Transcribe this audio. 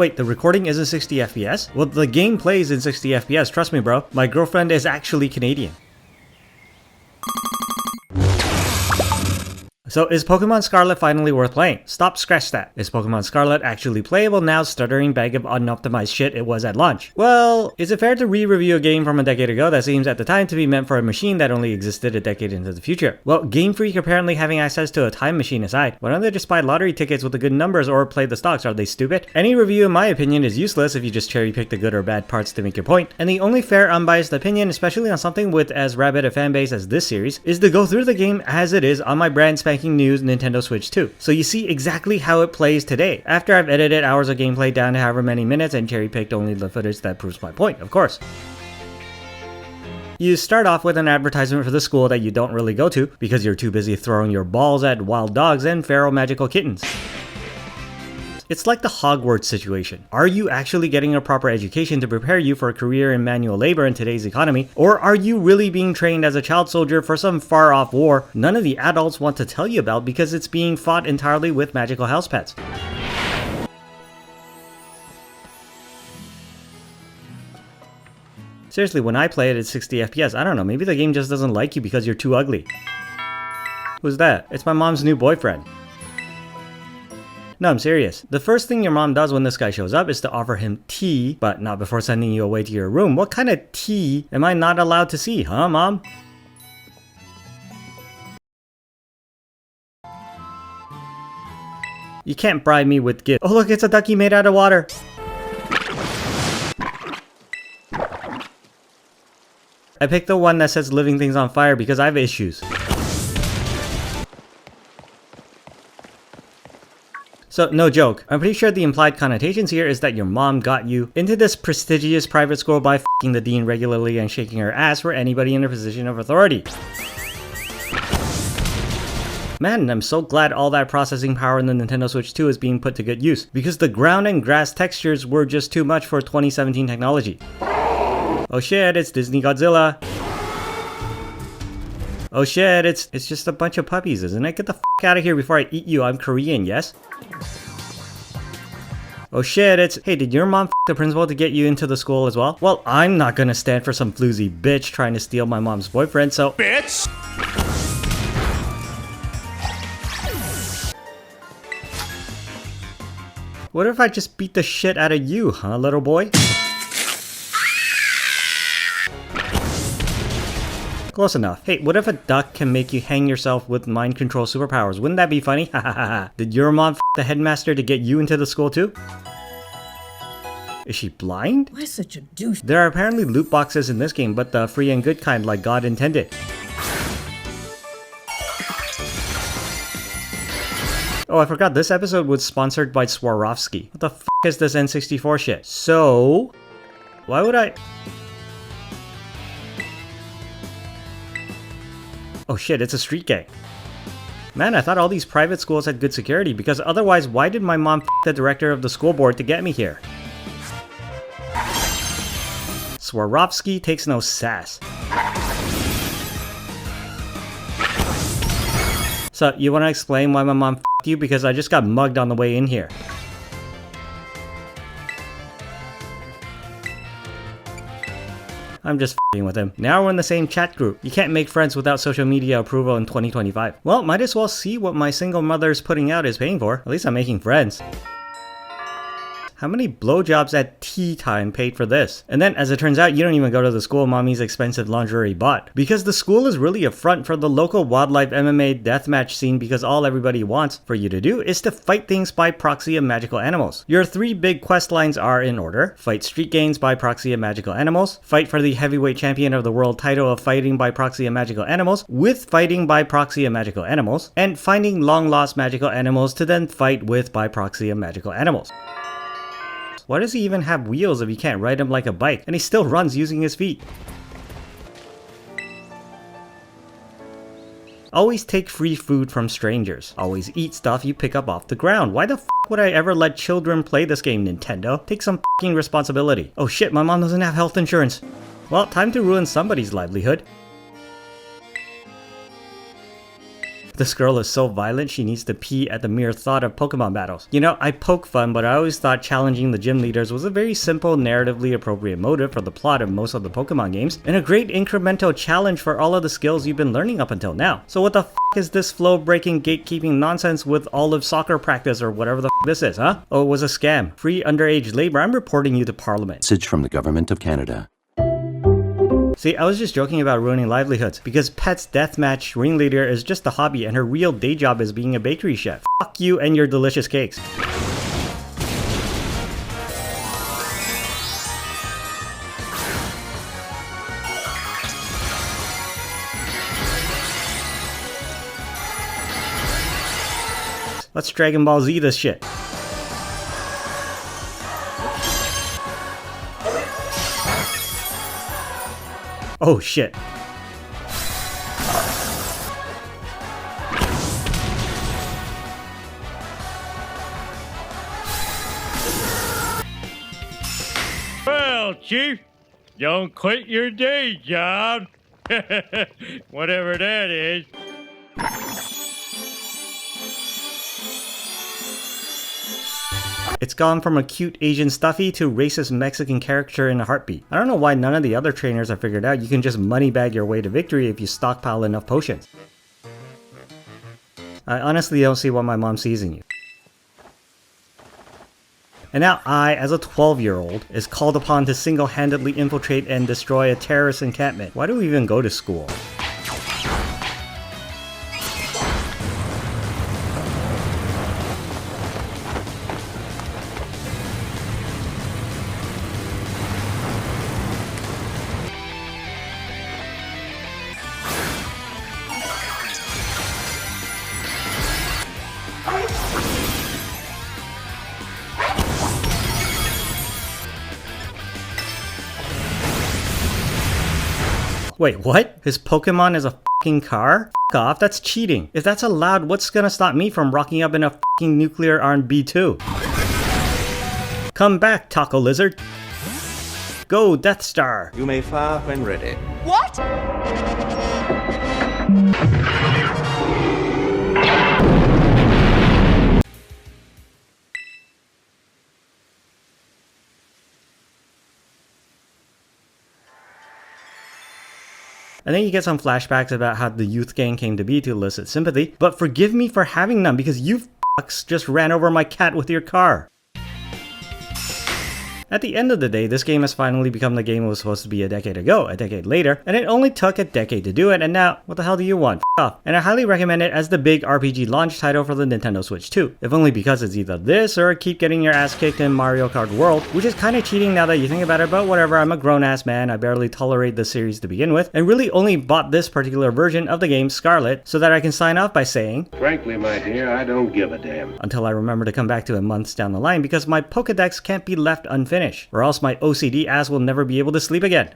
Wait, the recording isn't 60 FPS? Well, the game plays in 60 FPS, trust me bro. My girlfriend is actually Canadian. So is Pokemon Scarlet finally worth playing? Stop, scratch that. Is Pokemon Scarlet actually playable now, stuttering bag of unoptimized shit it was at launch? Well, is it fair to re-review a game from a decade ago that seems at the time to be meant for a machine that only existed a decade into the future? Well, Game Freak apparently having access to a time machine aside, why don't they just buy lottery tickets with the good numbers or play the stocks? Are they stupid? Any review in my opinion is useless if you just cherry pick the good or bad parts to make your point, and the only fair unbiased opinion, especially on something with as rabid a fanbase as this series, is to go through the game as it is on my brand spanking new Nintendo Switch 2. So you see exactly how it plays today, after I've edited hours of gameplay down to however many minutes and cherry picked only the footage that proves my point, of course. You start off with an advertisement for the school that you don't really go to because you're too busy throwing your balls at wild dogs and feral magical kittens. It's like the Hogwarts situation. Are you actually getting a proper education to prepare you for a career in manual labor in today's economy? Or are you really being trained as a child soldier for some far-off war none of the adults want to tell you about because it's being fought entirely with magical house pets? Seriously, when I play it at 60 FPS, I don't know, maybe the game just doesn't like you because you're too ugly. Who's that? It's my mom's new boyfriend. No, I'm serious. The first thing your mom does when this guy shows up is to offer him tea, but not before sending you away to your room. What kind of tea am I not allowed to see, huh, Mom? You can't bribe me with gifts. Oh look, it's a ducky made out of water. I picked the one that says living things on fire because I have issues. So, no joke, I'm pretty sure the implied connotations here is that your mom got you into this prestigious private school by f***ing the dean regularly and shaking her ass for anybody in a position of authority. Man, I'm so glad all that processing power in the Nintendo Switch 2 is being put to good use, because the ground and grass textures were just too much for 2017 technology. Oh shit, it's Disney Godzilla. Oh shit, it's just a bunch of puppies, isn't it? Get the f*** out of here before I eat you. I'm Korean, yes? Oh shit, it's... Hey, did your mom f*** the principal to get you into the school as well? Well, I'm not gonna stand for some floozy bitch trying to steal my mom's boyfriend, so... Bitch! What if I just beat the shit out of you, huh, little boy? Close enough. Hey, what if a duck can make you hang yourself with mind control superpowers? Wouldn't that be funny? Hahaha. Did your mom f*** the headmaster to get you into the school too? Is she blind? Why such a douche? There are apparently loot boxes in this game, but the free and good kind like God intended. Oh, I forgot this episode was sponsored by Swarovski. What the f*** is this N64 shit? So... why would I... Oh shit, it's a street gang. Man, I thought all these private schools had good security, because otherwise why did my mom f*** the director of the school board to get me here? Swarovski takes no sass. So, you wanna explain why my mom f***ed you? Because I just got mugged on the way in here. I'm just f***ing with him. Now we're in the same chat group. You can't make friends without social media approval in 2025. Well, might as well see what my single mother's putting out is paying for. At least I'm making friends. How many blowjobs at tea time paid for this? And then, as it turns out, you don't even go to the school mommy's expensive lingerie bought. Because the school is really a front for the local wildlife MMA deathmatch scene, because all everybody wants for you to do is to fight things by proxy of magical animals. Your three big quest lines are in order: fight street gangs by proxy of magical animals, fight for the heavyweight champion of the world title of fighting by proxy of magical animals with fighting by proxy of magical animals, and finding long lost magical animals to then fight with by proxy of magical animals. Why does he even have wheels if you can't ride him like a bike? And he still runs using his feet. Always take free food from strangers. Always eat stuff you pick up off the ground. Why the f*** would I ever let children play this game, Nintendo? Take some f***ing responsibility. Oh shit, my mom doesn't have health insurance. Well, time to ruin somebody's livelihood. This girl is so violent she needs to pee at the mere thought of Pokemon battles. You know, I poke fun, but I always thought challenging the gym leaders was a very simple, narratively appropriate motive for the plot of most of the Pokemon games, and a great incremental challenge for all of the skills you've been learning up until now. So what the f is this flow-breaking gatekeeping nonsense with olive soccer practice or whatever the f this is, huh? Oh, it was a scam. Free underage labor. I'm reporting you to Parliament. Message from the Government of Canada. See, I was just joking about ruining livelihoods, because Pet's deathmatch ringleader is just a hobby and her real day job is being a bakery chef. Fuck you and your delicious cakes. Let's Dragon Ball Z this shit. Oh shit. Well, Chief, don't quit your day job. Whatever that is. It's gone from a cute Asian stuffy to racist Mexican character in a heartbeat. I don't know why none of the other trainers have figured out you can just moneybag your way to victory if you stockpile enough potions. I honestly don't see what my mom sees in you. And now I, as a 12-year-old, is called upon to single-handedly infiltrate and destroy a terrorist encampment. Why do we even go to school? Wait, what? His Pokemon is a fucking car? F off, that's cheating. If that's allowed, what's gonna stop me from rocking up in a fucking nuclear-armed B2? Come back, Taco Lizard. Go, Death Star. You may fire when ready. What? And then you get some flashbacks about how the youth gang came to be to elicit sympathy, but forgive me for having none because you fucks just ran over my cat with your car. At the end of the day, this game has finally become the game it was supposed to be a decade ago, a decade later, and it only took a decade to do it, and now, what the hell do you want? F off. And I highly recommend it as the big RPG launch title for the Nintendo Switch 2, if only because it's either this or keep getting your ass kicked in Mario Kart World, which is kinda cheating now that you think about it, but whatever, I'm a grown-ass man, I barely tolerate the series to begin with, and really only bought this particular version of the game, Scarlet, so that I can sign off by saying, frankly, my dear, I don't give a damn. Until I remember to come back to it months down the line because my Pokedex can't be left unfinished, or else my OCD ass will never be able to sleep again.